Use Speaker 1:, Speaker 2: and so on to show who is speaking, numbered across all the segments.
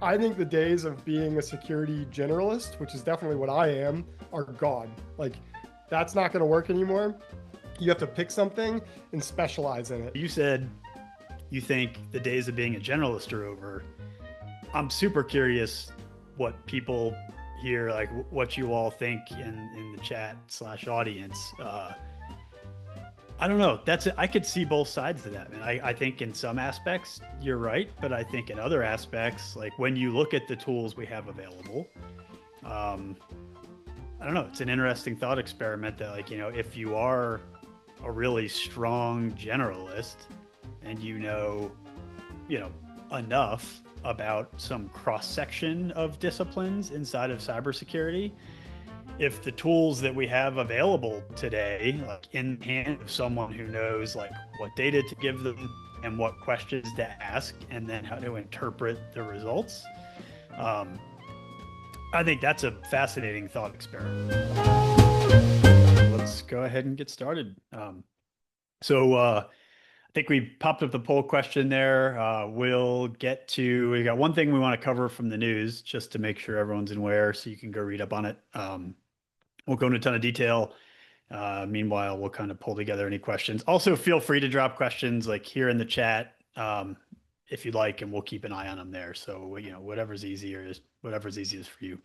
Speaker 1: I think the days of being a security generalist, which is definitely what I am, are gone. Like, that's not going to work anymore. You have to pick something and specialize in it.
Speaker 2: You said you think the days of being a generalist are over. I'm super curious what people here, like what you all think in the chat / audience. I don't know. That's it. I could see both sides of that, man. I think in some aspects you're right, but I think in other aspects, like when you look at the tools we have available, I don't know. It's an interesting thought experiment that, like, if you are a really strong generalist and enough about some cross section of disciplines inside of cybersecurity, if the tools that we have available today, like in the hand of someone who knows like what data to give them and what questions to ask, and then how to interpret the results, I think that's a fascinating thought experiment. Let's go ahead and get started. I think we popped up the poll question there. We got one thing we want to cover from the news just to make sure everyone's aware, so you can go read up on it. Won't go into a ton of detail. Meanwhile, we'll kind of pull together any questions. Also, feel free to drop questions like here in the chat if you'd like, and we'll keep an eye on them there. So, whatever's easiest for you.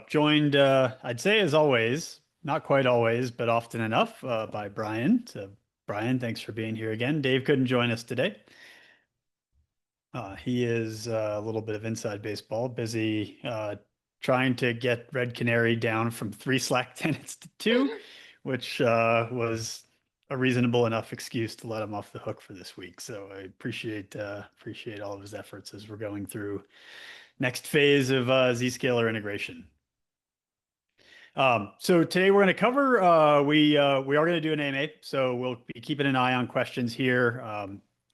Speaker 2: Joined, I'd say as always, not quite always, but often enough, by Brian. So Brian, thanks for being here again. Dave couldn't join us today. He is a little bit of inside baseball, busy trying to get Red Canary down from 3 Slack tenants to 2, which was a reasonable enough excuse to let him off the hook for this week. So I appreciate all of his efforts as we're going through next phase of Zscaler integration. So today we're going to cover, we are going to do an AMA, so we'll be keeping an eye on questions here.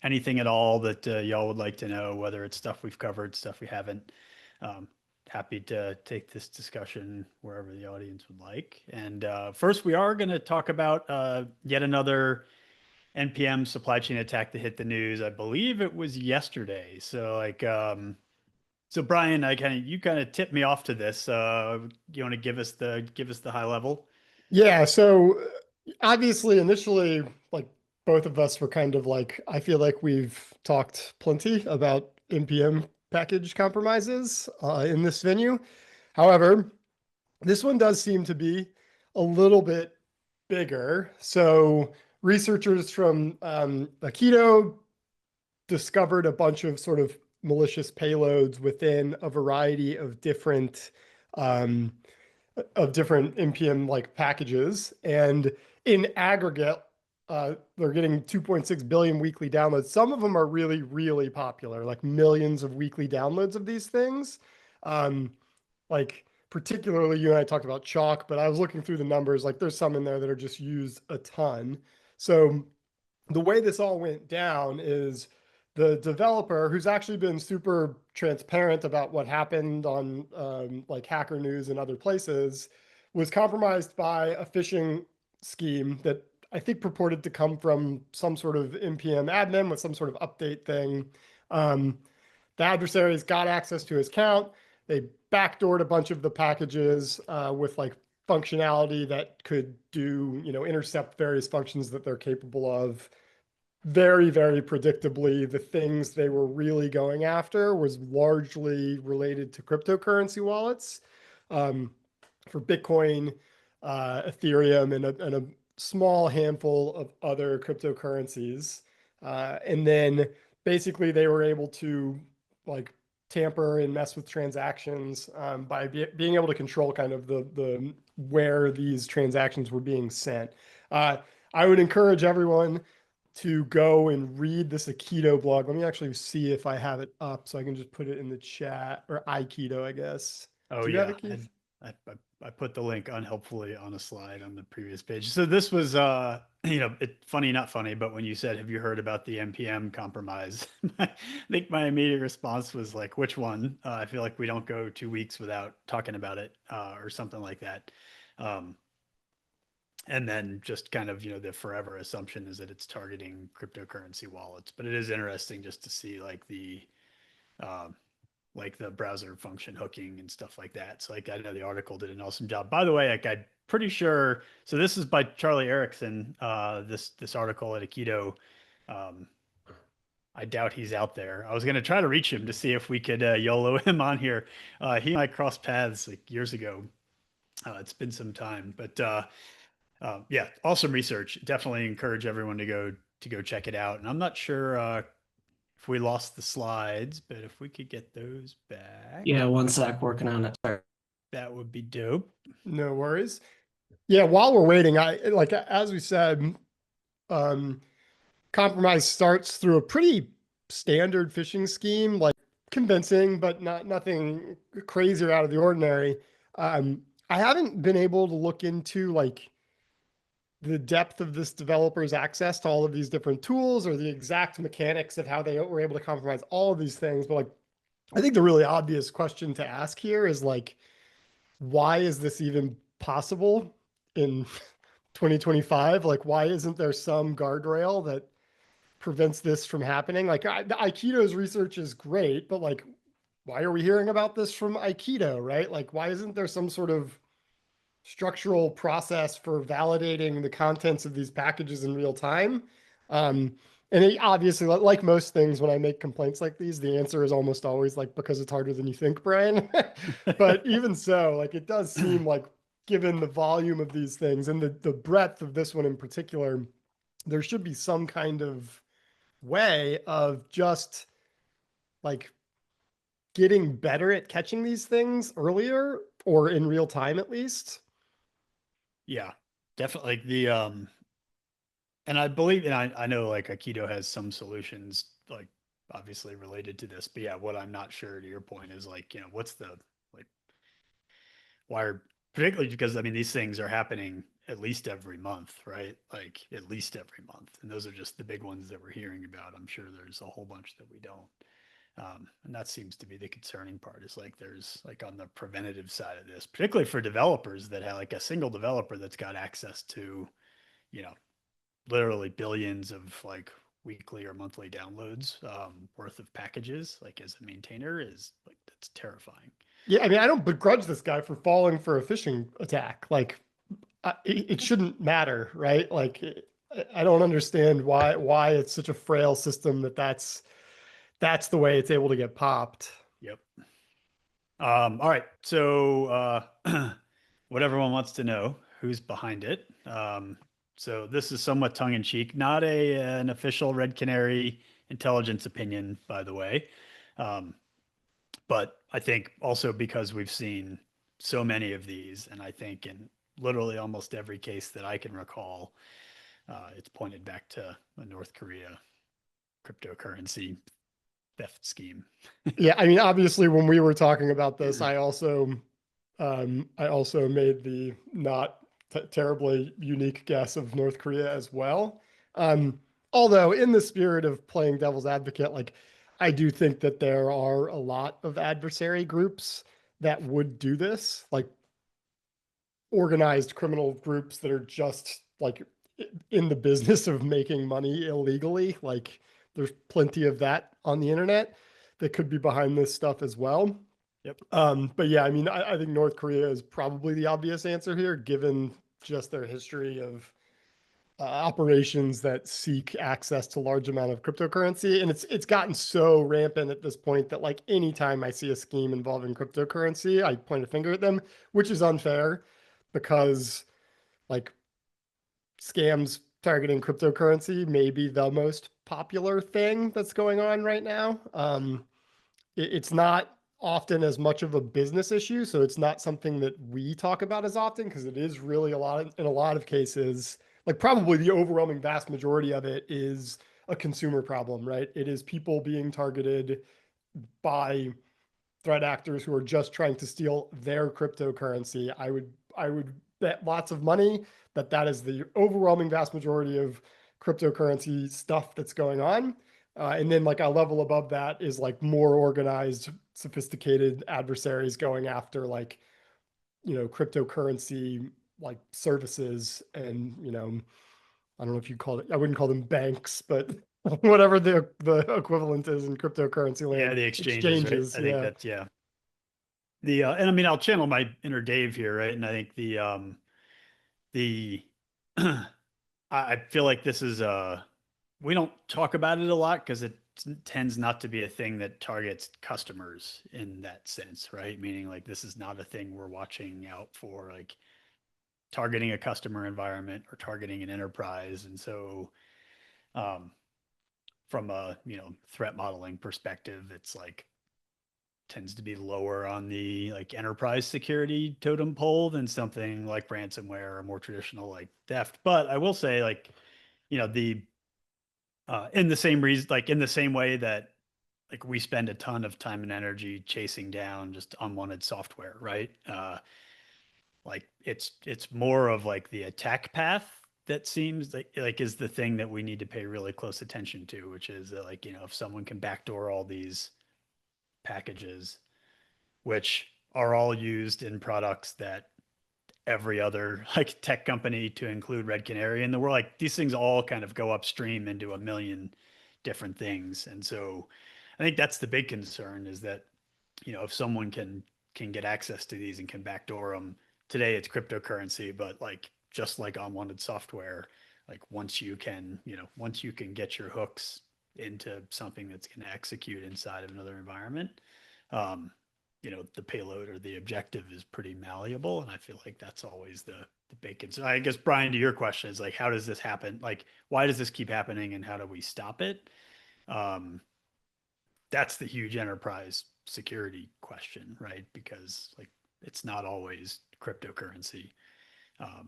Speaker 2: Anything at all that y'all would like to know, whether it's stuff we've covered, stuff we haven't. Happy to take this discussion wherever the audience would like. And first, we are going to talk about yet another NPM supply chain attack that hit the news. I believe it was yesterday. So so Brian, you kind of tipped me off to this. You want to give us the high level?
Speaker 1: Yeah. So obviously, initially, like both of us were kind of like, I feel like we've talked plenty about NPM package compromises in this venue. However, this one does seem to be a little bit bigger. So researchers from Aikido discovered a bunch of sort of malicious payloads within a variety of different NPM like packages, and in aggregate, they're getting 2.6 billion weekly downloads. Some of them are really, really popular, like millions of weekly downloads of these things. Like particularly, you and I talked about Chalk, but I was looking through the numbers. Like there's some in there that are just used a ton. So the way this all went down is the developer, who's actually been super transparent about what happened on like Hacker News and other places, was compromised by a phishing scheme that I think purported to come from some sort of NPM admin with some sort of update thing. The adversaries got access to his account. They backdoored a bunch of the packages with like functionality that could do, intercept various functions that they're capable of. Very, very predictably, the things they were really going after was largely related to cryptocurrency wallets for Bitcoin, Ethereum, and a small handful of other cryptocurrencies. And then basically they were able to like tamper and mess with transactions by being able to control kind of the where these transactions were being sent. I would encourage everyone to go and read this Aikido blog. Let me actually see if I have it up so I can just put it in the chat, or Aikido, I guess.
Speaker 2: Oh,
Speaker 1: Do you
Speaker 2: yeah.
Speaker 1: have it, Keith?
Speaker 2: I put the link unhelpfully on a slide on the previous page. So this was, funny, not funny, but when you said, have you heard about the NPM compromise? I think my immediate response was like, which one? I feel like we don't go 2 weeks without talking about it or something like that. And then just kind of, the forever assumption is that it's targeting cryptocurrency wallets. But it is interesting just to see like the um, like the browser function hooking and stuff like that. So like I know the article did an awesome job. By the way, like I'm pretty sure. So this is by Charlie Erickson. This article at Aikido. Um, I doubt he's out there. I was going to try to reach him to see if we could YOLO him on here. He and I crossed paths like years ago. It's been some time, but yeah, awesome research. Definitely encourage everyone to go check it out. And I'm not sure if we lost the slides, but if we could get those back,
Speaker 3: Yeah, one sec, working on it. Sorry.
Speaker 2: that would be dope.
Speaker 1: No worries. Yeah, while we're waiting, I like as we said, um, compromise starts through a pretty standard phishing scheme, like convincing, but nothing crazy or out of the ordinary. I haven't been able to look into like the depth of this developer's access to all of these different tools or the exact mechanics of how they were able to compromise all of these things. But like, I think the really obvious question to ask here is like, why is this even possible in 2025? Like, why isn't there some guardrail that prevents this from happening? Like, the Aikido's research is great, but like, why are we hearing about this from Aikido, right? Like, why isn't there some sort of structural process for validating the contents of these packages in real time? And obviously, like most things, when I make complaints like these, the answer is almost always like, because it's harder than you think, Brian. But even so, like, it does seem like, given the volume of these things and the breadth of this one in particular, there should be some kind of way of just like getting better at catching these things earlier or in real time at least.
Speaker 2: Yeah, definitely and I believe, and I know like Aikido has some solutions, like obviously related to this, but yeah, what I'm not sure to your point is like, what's the, like, why are, particularly because I mean, these things are happening at least every month, right? Like at least every month. And those are just the big ones that we're hearing about. I'm sure there's a whole bunch that we don't. And that seems to be the concerning part, is like there's like on the preventative side of this, particularly for developers that have like a single developer that's got access to, literally billions of like weekly or monthly downloads worth of packages, like as a maintainer, is like, that's terrifying.
Speaker 1: Yeah, I mean, I don't begrudge this guy for falling for a phishing attack. Like, it shouldn't matter, right? Like, I don't understand why it's such a frail system that's the way it's able to get popped.
Speaker 2: Yep. All right. So what everyone wants to know, who's behind it. So this is somewhat tongue in cheek, not an official Red Canary intelligence opinion, by the way. But I think also because we've seen so many of these, and I think in literally almost every case that I can recall, it's pointed back to the North Korea cryptocurrency theft scheme.
Speaker 1: Yeah, I mean, obviously, when we were talking about this, I also made the not terribly unique guess of North Korea as well. Although, in the spirit of playing devil's advocate, like, I do think that there are a lot of adversary groups that would do this, like organized criminal groups that are just like in the business of making money illegally. Like, there's plenty of that on the internet that could be behind this stuff as well.
Speaker 2: Yep.
Speaker 1: But yeah, I mean, I think North Korea is probably the obvious answer here, given just their history of operations that seek access to large amount of cryptocurrency. And it's gotten so rampant at this point that like anytime I see a scheme involving cryptocurrency, I point a finger at them, which is unfair because like scams targeting cryptocurrency may be the most popular thing that's going on right now. It's not often as much of a business issue, so it's not something that we talk about as often because it is really in a lot of cases, like probably the overwhelming vast majority of it is a consumer problem, right? It is people being targeted by threat actors who are just trying to steal their cryptocurrency. I would bet lots of money that is the overwhelming vast majority of cryptocurrency stuff that's going on. And then like a level above that is like more organized, sophisticated adversaries going after like, cryptocurrency like services and, I don't know if you call it, I wouldn't call them banks, but whatever the equivalent is in cryptocurrency land.
Speaker 2: Yeah, the exchanges, right? I think
Speaker 1: Yeah.
Speaker 2: that's, yeah. The and I mean, I'll channel my inner Dave here, right? And I think the I feel like this is we don't talk about it a lot because it tends not to be a thing that targets customers in that sense, right? Meaning like this is not a thing we're watching out for, like targeting a customer environment or targeting an enterprise. And so from a, threat modeling perspective, it's like tends to be lower on the like enterprise security totem pole than something like ransomware or more traditional like theft. But I will say, like, the in the same reason, like in the same way that like we spend a ton of time and energy chasing down just unwanted software, right? Like it's more of like the attack path that seems like is the thing that we need to pay really close attention to, which is that, like, if someone can backdoor all these packages, which are all used in products that every other like tech company, to include Red Canary in the world, like these things all kind of go upstream into a million different things. And so I think that's the big concern, is that, if someone can get access to these and can backdoor them, today it's cryptocurrency, but like just like unwanted software, like once you can get your hooks into something that's going to execute inside of another environment, um, the payload or the objective is pretty malleable. And I feel like that's always the big concern. I guess, Brian, to your question is like, how does this happen? Like, why does this keep happening and how do we stop it? Um, that's the huge enterprise security question, right? Because like it's not always cryptocurrency,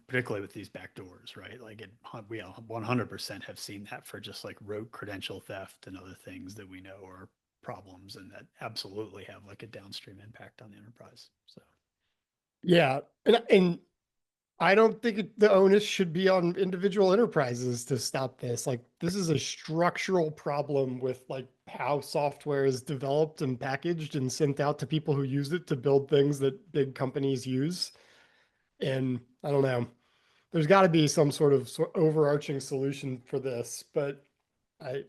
Speaker 2: particularly with these backdoors, right? Like we 100% have seen that for just like rote credential theft and other things that we know are problems and that absolutely have like a downstream impact on the enterprise. So
Speaker 1: Yeah. And I don't think the onus should be on individual enterprises to stop this. Like, this is a structural problem with like how software is developed and packaged and sent out to people who use it to build things that big companies use. And I don't know, there's got to be some sort of overarching solution for this, but I,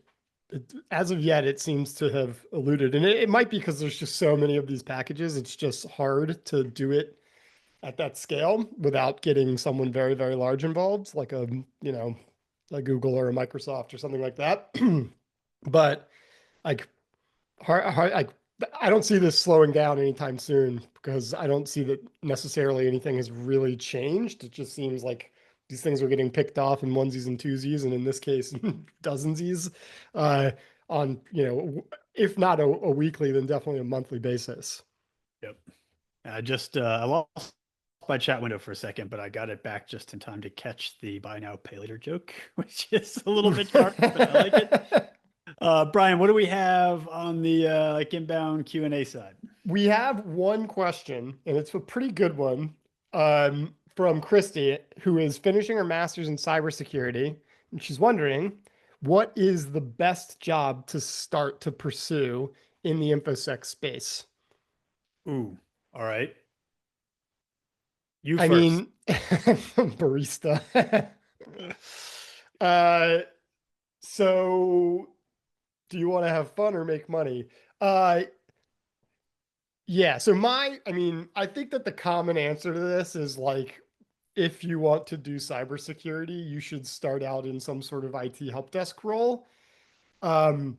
Speaker 1: as of yet, it seems to have eluded. And it might be because there's just so many of these packages. It's just hard to do it at that scale without getting someone very, very large involved, like a Google or a Microsoft or something like that. But like, like, I don't see this slowing down anytime soon because I don't see that necessarily anything has really changed. It just seems like these things are getting picked off in onesies and twosies, and in this case, dozensies, uh, on, if not a weekly, then definitely a monthly basis.
Speaker 2: yep. I lost my chat window for a second, but I got it back just in time to catch the buy now, pay later joke, which is a little bit dark, but I like it. Brian, what do we have on the like inbound Q&A side?
Speaker 1: We have one question, and it's a pretty good one, from Christy, who is finishing her master's in cybersecurity. And she's wondering, what is the best job to start to pursue in the InfoSec space?
Speaker 2: Ooh, all right. You
Speaker 1: I
Speaker 2: first.
Speaker 1: mean, barista. uh, so do you want to have fun or make money? Yeah, so I think that the common answer to this is like, if you want to do cybersecurity, you should start out in some sort of IT help desk role, um,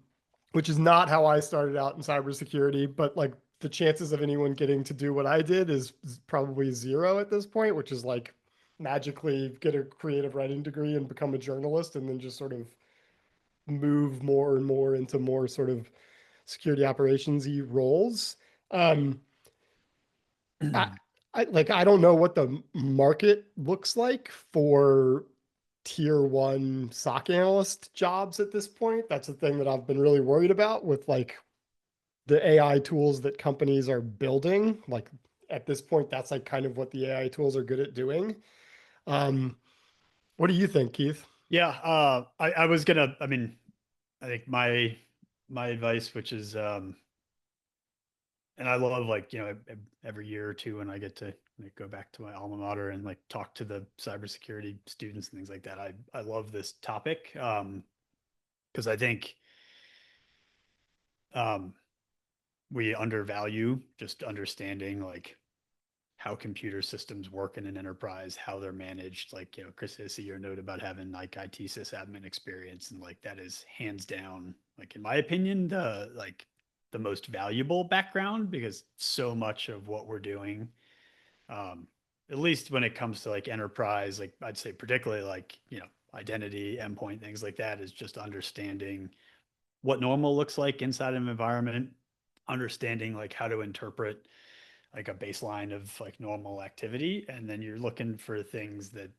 Speaker 1: which is not how I started out in cybersecurity, but like the chances of anyone getting to do what I did is probably zero at this point, which is like magically get a creative writing degree and become a journalist and then just sort of move more and more into more sort of security operations-y roles. Um, I, I don't know what the market looks like for tier one SOC analyst jobs at this point. That's the thing that I've been really worried about with like the AI tools that companies are building. Like at this point, that's like kind of what the AI tools are good at doing. What do you think, Keith?
Speaker 2: Yeah, I was gonna. I mean, I think my advice, which is, and I love, like, every year or two when I get to like go back to my alma mater and like talk to the cybersecurity students and things like that. I love this topic. because I think we undervalue just understanding like how computer systems work in an enterprise, how they're managed. Like, Chris, I see your note about having like IT sysadmin experience, and like that is hands down, like in my opinion, the most valuable background, because so much of what we're doing, at least when it comes to like enterprise, like I'd say particularly like, identity, endpoint, things like that, is just understanding what normal looks like inside of an environment, understanding like how to interpret like a baseline of like normal activity, and then you're looking for things that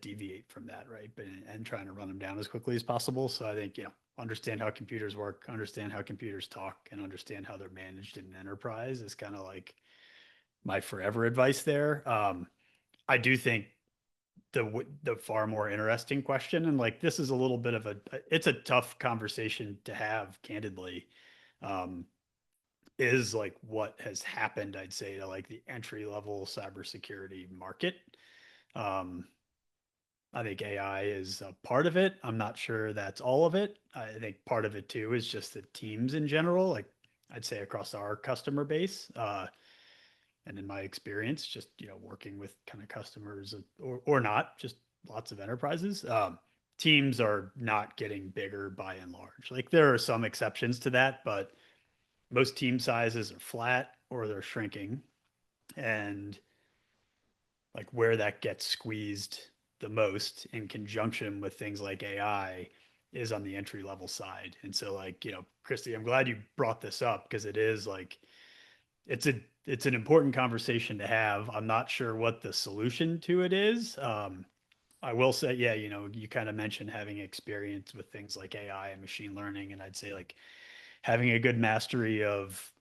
Speaker 2: deviate from that, right? But and trying to run them down as quickly as possible. So I think, understand how computers work, understand how computers talk, and understand how they're managed in an enterprise is kind of like my forever advice there. I do think the far more interesting question, and like this is a little bit of it's a tough conversation to have, candidly, is like what has happened, I'd say, to like the entry level cybersecurity market. I think AI is a part of it. I'm not sure that's all of it. I think part of it too is just the teams in general, like I'd say across our customer base. And in my experience, just, working with kind of customers or not, just lots of enterprises, teams are not getting bigger by and large. Like there are some exceptions to that, but most team sizes are flat or they're shrinking. And like where that gets squeezed the most in conjunction with things like AI is on the entry level side. And so like, Christy, I'm glad you brought this up, because it is like, it's an important conversation to have. I'm not sure what the solution to it is. I will say, yeah, you kind of mentioned having experience with things like AI and machine learning. And I'd say like having a good mastery of,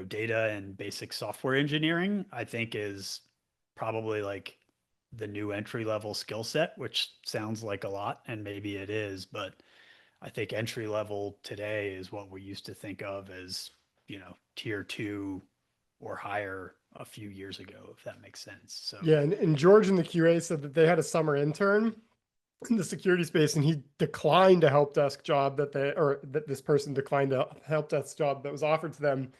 Speaker 2: data and basic software engineering, I think is probably like the new entry level skill set, which sounds like a lot, and maybe it is, but I think entry level today is what we used to think of as, tier 2 or higher a few years ago, if that makes sense. So
Speaker 1: Yeah, and George in the QA said that they had a summer intern in the security space, and he declined a help desk job that this person declined a help desk job that was offered to them,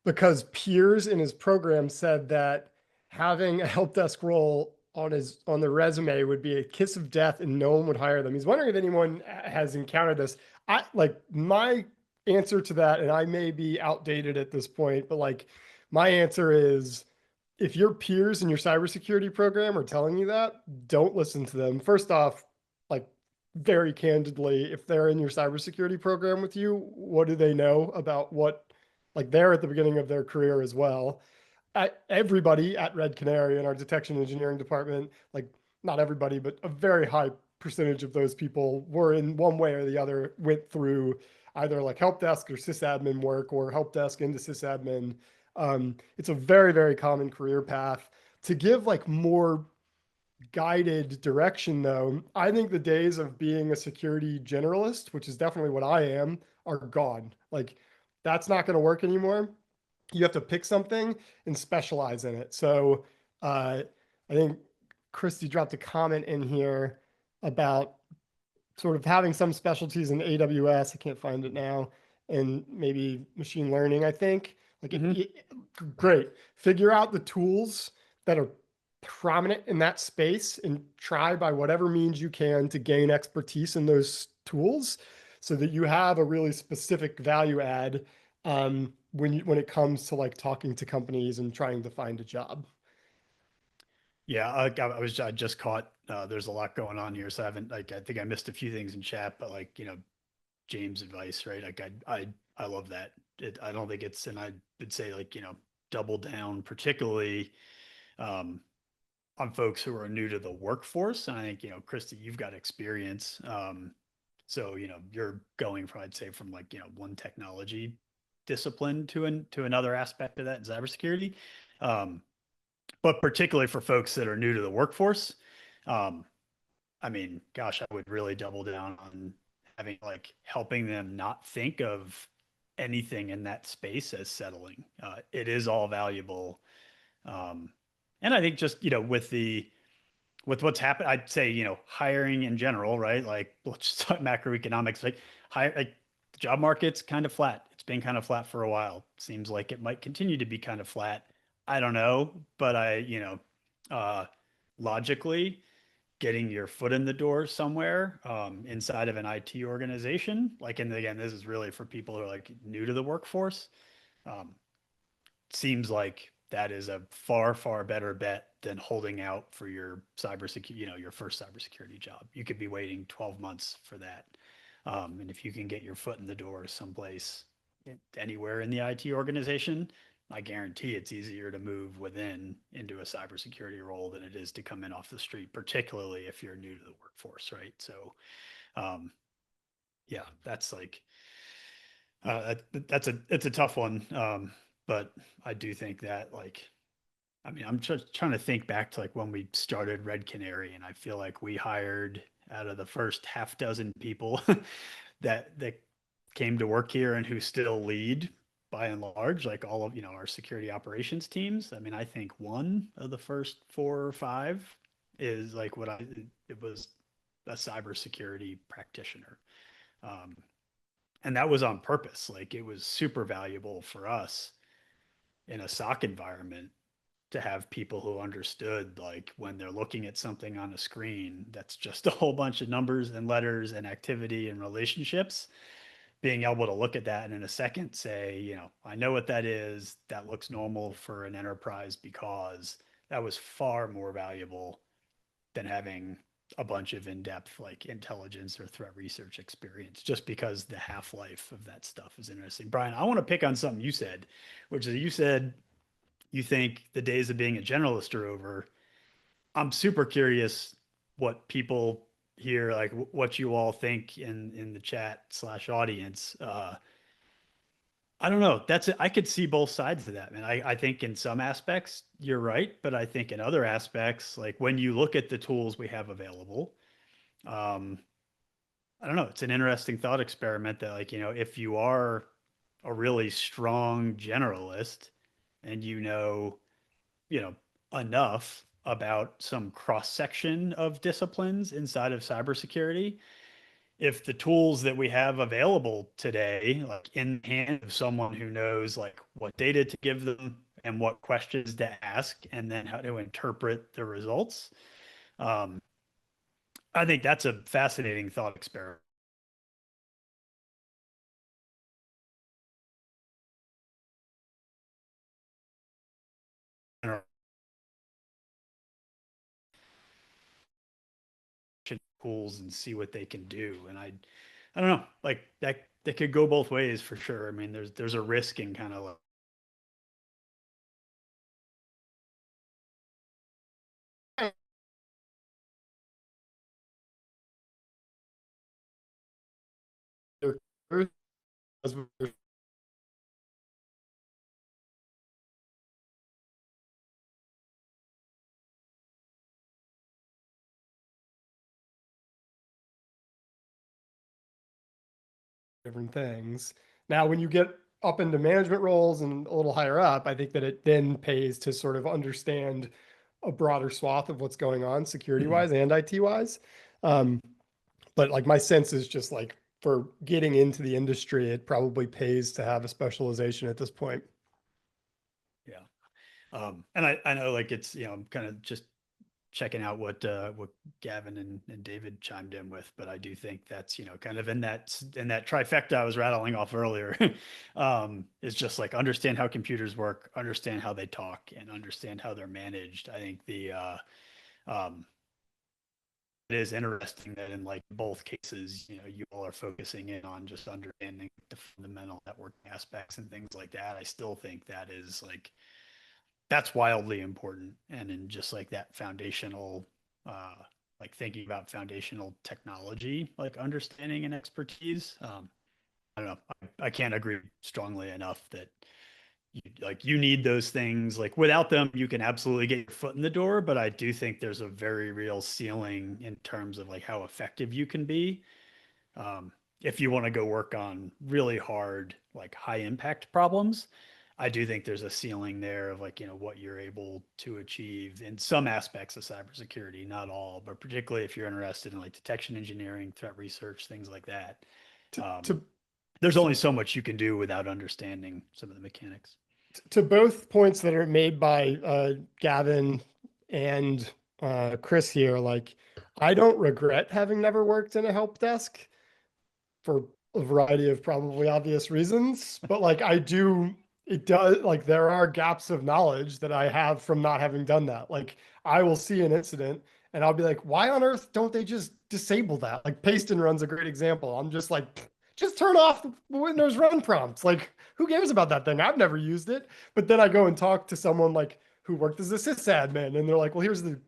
Speaker 1: because peers in his program said that having a help desk role on the resume would be a kiss of death, and no one would hire them. He's wondering if anyone has encountered this. I like my answer to that, and I may be outdated at this point, but like my answer is, if your peers in your cybersecurity program are telling you that, don't listen to them. First off, like very candidly, if they're in your cybersecurity program with you, what do they know about what, like they're at the beginning of their career as well. Everybody at Red Canary in our detection engineering department, like not everybody, but a very high percentage of those people were in one way or the other, went through either like help desk or sysadmin work, or help desk into sysadmin. It's a very, very common career path. To give like more guided direction, though, I think the days of being a security generalist, which is definitely what I am, are gone. Like that's not going to work anymore. You have to pick something and specialize in it. So I think Christy dropped a comment in here about sort of having some specialties in AWS. I can't find it now. And maybe machine learning, I think. Like, great. Figure out the tools that are prominent in that space and try by whatever means you can to gain expertise in those tools so that you have a really specific value add when it comes to like talking to companies and trying to find a job.
Speaker 2: yeah, I just caught, there's a lot going on here. So I haven't, like, I think I missed a few things in chat, but like, James' advice, right? Like I love that. I don't think it's, and I would say like, double down, particularly, on folks who are new to the workforce. And I think, Christy, you've got experience. So, you're going from, I'd say from like, one technology discipline to another aspect of that in cybersecurity. But particularly for folks that are new to the workforce, I mean, gosh, I would really double down on having like helping them not think of anything in that space as settling. It is all valuable. And I think just, with with what's happened, I'd say, hiring in general, right? Like let's just talk macroeconomics, like the job market's kind of flat. It's been kind of flat for a while. Seems like it might continue to be kind of flat. I don't know, but logically, getting your foot in the door somewhere inside of an IT organization, like, and again, this is really for people who are like new to the workforce. Um, Seems like that is a far, far better bet than holding out for your cybersecurity, your first cybersecurity job. You could be waiting 12 months for that. And if you can get your foot in the door someplace, anywhere in the IT organization, I guarantee it's easier to move within into a cybersecurity role than it is to come in off the street, particularly if you're new to the workforce, right? So, um, yeah, that's like, it's a tough one. But I do think that I'm just trying to think back to like when we started Red Canary, and I feel like we hired out of the first half dozen people that came to work here and who still lead by and large, like all of, our security operations teams. I mean, I think one of the first 4 or 5 is like it was a cybersecurity practitioner. And that was on purpose. Like it was super valuable for us in a SOC environment to have people who understood, like when they're looking at something on a screen that's just a whole bunch of numbers and letters and activity and relationships, being able to look at that and in a second say, I know what that is. That looks normal for an enterprise, because that was far more valuable than having a bunch of in-depth like intelligence or threat research experience, just because the half-life of that stuff is interesting. Brian, I want to pick on something you said, which is you said you think the days of being a generalist are over. I'm super curious what people here, like what you all think in the chat/audience. I don't know. That's it. I could see both sides of that, man. I think in some aspects you're right, but I think in other aspects, like when you look at the tools we have available, um, I don't know. It's an interesting thought experiment that, like, if you are a really strong generalist and you know, enough about some cross section of disciplines inside of cybersecurity, if the tools that we have available today, like in the hand of someone who knows like what data to give them and what questions to ask, and then how to interpret the results, um, I think that's a fascinating thought experiment. Tools and see what they can do, and I don't know, like that could go both ways for sure. I mean, there's a risk in kind of like
Speaker 1: different things. Now, when you get up into management roles and a little higher up, I think that it then pays to sort of understand a broader swath of what's going on security wise and IT wise. But like my sense is just like for getting into the industry, it probably pays to have a specialization at this point.
Speaker 2: yeah. And I know like it's, I'm kind of just checking out what Gavin and David chimed in with, but I do think that's, kind of in that trifecta I was rattling off earlier. Is just like understand how computers work, understand how they talk, and understand how they're managed. I think um, it is interesting that in like both cases, you all are focusing in on just understanding the fundamental networking aspects and things like that. I still think that is like that's wildly important. And in just like that foundational, like thinking about foundational technology, like understanding and expertise. I don't know. I can't agree strongly enough that you need those things. Like without them, you can absolutely get your foot in the door. But I do think there's a very real ceiling in terms of like how effective you can be. If you want to go work on really hard, like high impact problems, I do think there's a ceiling there of like, what you're able to achieve in some aspects of cybersecurity, not all, but particularly if you're interested in like detection engineering, threat research, things like that.
Speaker 1: To
Speaker 2: There's only so much you can do without understanding some of the mechanics.
Speaker 1: to both points that are made by Gavin and Chris here, like I don't regret having never worked in a help desk for a variety of probably obvious reasons, but like I do, it does, like there are gaps of knowledge that I have from not having done that. Like I will see an incident and I'll be like, why on earth don't they just disable that? Like paste and run's a great example. I'm just like, just turn off the Windows run prompts. Like who cares about that thing? I've never used it. But then I go and talk to someone like who worked as a sysadmin and they're like, well, here's the,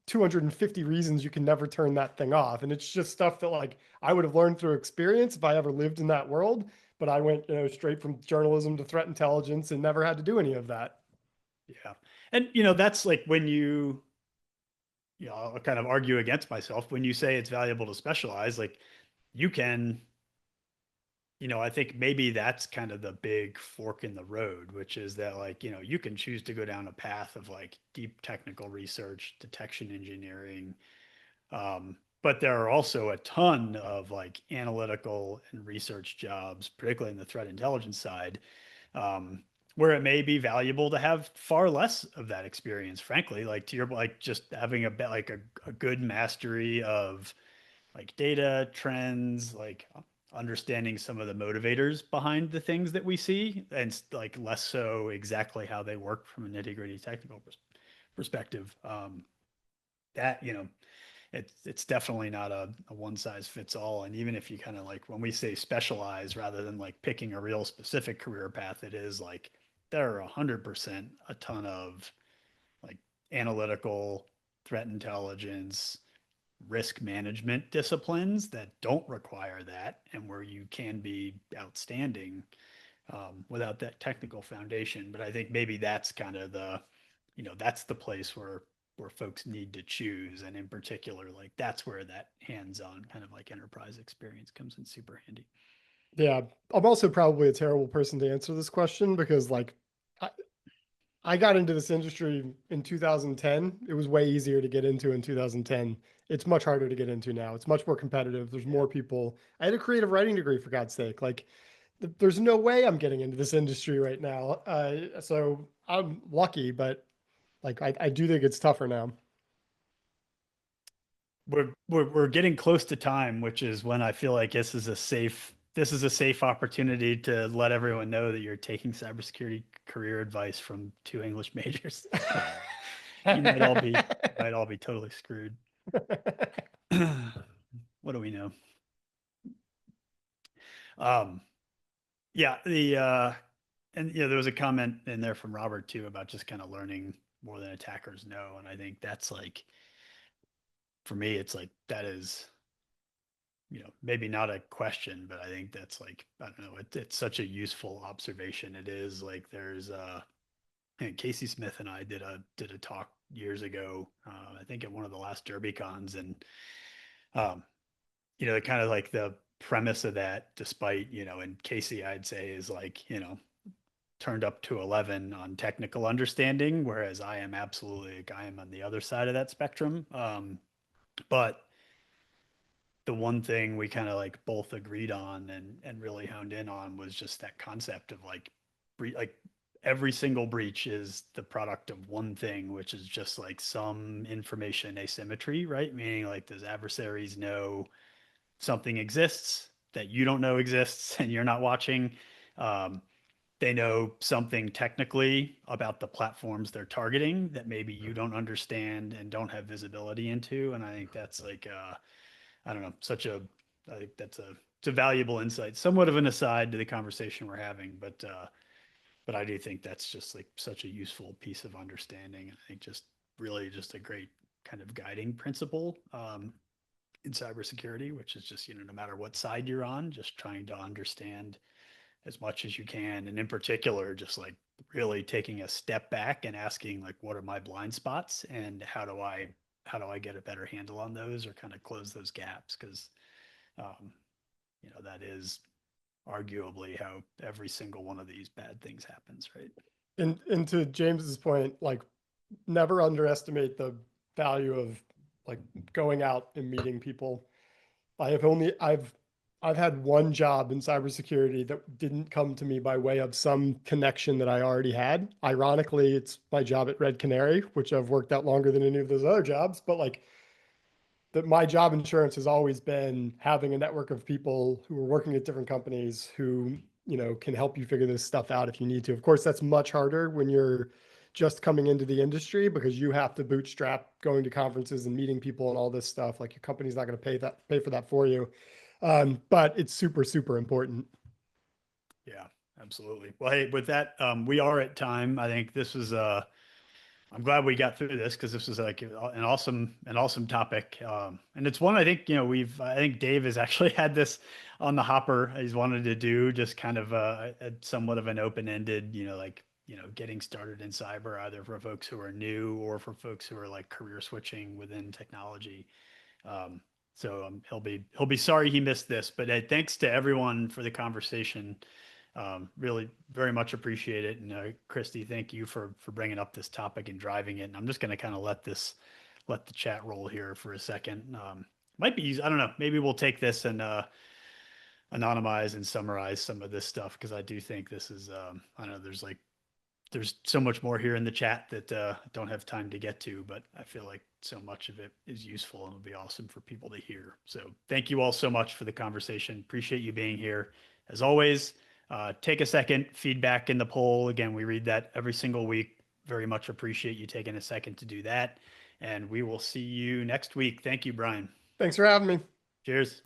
Speaker 1: 250 reasons you can never turn that thing off. And it's just stuff that like I would have learned through experience if I ever lived in that world. But I went, straight from journalism to threat intelligence and never had to do any of that.
Speaker 2: Yeah. And, that's like when I'll kind of argue against myself when you say it's valuable to specialize, like you can, I think maybe that's kind of the big fork in the road, which is that like, you can choose to go down a path of like deep technical research, detection engineering. But there are also a ton of like analytical and research jobs, particularly in the threat intelligence side, where it may be valuable to have far less of that experience, frankly, like to your, like just having a bit like a good mastery of like data trends, like understanding some of the motivators behind the things that we see, and like less so exactly how they work from a nitty-gritty technical perspective. That it's definitely not a one size fits all. And even if you kind of like when we say specialize rather than like picking a real specific career path, it is like there are 100% a ton of like analytical threat intelligence risk management disciplines that don't require that, and where you can be outstanding without that technical foundation. But I think maybe that's kind of that's the place where folks need to choose, and in particular, like that's where that hands-on kind of like enterprise experience comes in super handy.
Speaker 1: Yeah. I'm also probably a terrible person to answer this question because like I got into this industry in 2010. It was way easier to get into in 2010. It's much harder to get into now. It's much more competitive. There's more people. I had a creative writing degree for God's sake. Like there's no way I'm getting into this industry right now. So I'm lucky, but like I do think it's tougher now.
Speaker 2: We're getting close to time, which is when I feel like this is a safe opportunity to let everyone know that you're taking cybersecurity career advice from two English majors. You might all be totally screwed. What do we know? Yeah, and there was a comment in there from Robert too about just kind of learning more than attackers know. And I think that's like, for me, it's like, that is, maybe not a question, but I think that's like, I don't know, it's such a useful observation. It is like, there's and Casey Smith and I did a talk years ago, I think at one of the last Derby cons, and kind of like the premise of that, despite, and Casey, I'd say, is like, turned up to 11 on technical understanding, whereas I am absolutely, I am on the other side of that spectrum. But the one thing we kind of like both agreed on and really honed in on was just that concept of like every single breach is the product of one thing, which is just like some information asymmetry, right? Meaning like, does adversaries know something exists that you don't know exists and you're not watching? They know something technically about the platforms they're targeting that maybe you don't understand and don't have visibility into. And I think that's like, I don't know, I think it's a valuable insight, somewhat of an aside to the conversation we're having, but I do think that's just like such a useful piece of understanding. And I think just really just a great kind of guiding principle in cybersecurity, which is just, no matter what side you're on, just trying to understand as much as you can. And in particular, just like really taking a step back and asking like, what are my blind spots and how do I get a better handle on those or kind of close those gaps? Because, that is arguably how every single one of these bad things happens, right?
Speaker 1: And to James's point, like never underestimate the value of like going out and meeting people. I've had one job in cybersecurity that didn't come to me by way of some connection that I already had. Ironically, it's my job at Red Canary, which I've worked out longer than any of those other jobs, but like that my job insurance has always been having a network of people who are working at different companies who, you know, can help you figure this stuff out if you need to. Of course, that's much harder when you're just coming into the industry because you have to bootstrap going to conferences and meeting people and all this stuff. Like your company's not going to pay for that for you. But it's super, super important.
Speaker 2: Yeah, absolutely. Well, hey, with that, we are at time. I think this was I'm glad we got through this because this was like an awesome topic. And it's one I think, I think Dave has actually had this on the hopper. He's wanted to do just kind of somewhat of an open-ended, getting started in cyber, either for folks who are new or for folks who are like career switching within technology. So he'll be sorry he missed this, but thanks to everyone for the conversation. Really very much appreciate it. And Christy, thank you for bringing up this topic and driving it. And I'm just going to kind of let the chat roll here for a second. Might be easy. I don't know. Maybe we'll take this and anonymize and summarize some of this stuff because I do think this is I don't know, there's so much more here in the chat that I don't have time to get to, but I feel like so much of it is useful and it'll be awesome for people to hear. So thank you all so much for the conversation. Appreciate you being here. As always, take a second, feedback in the poll. Again, we read that every single week. Very much appreciate you taking a second to do that. And we will see you next week. Thank you, Brian.
Speaker 1: Thanks for having me.
Speaker 2: Cheers.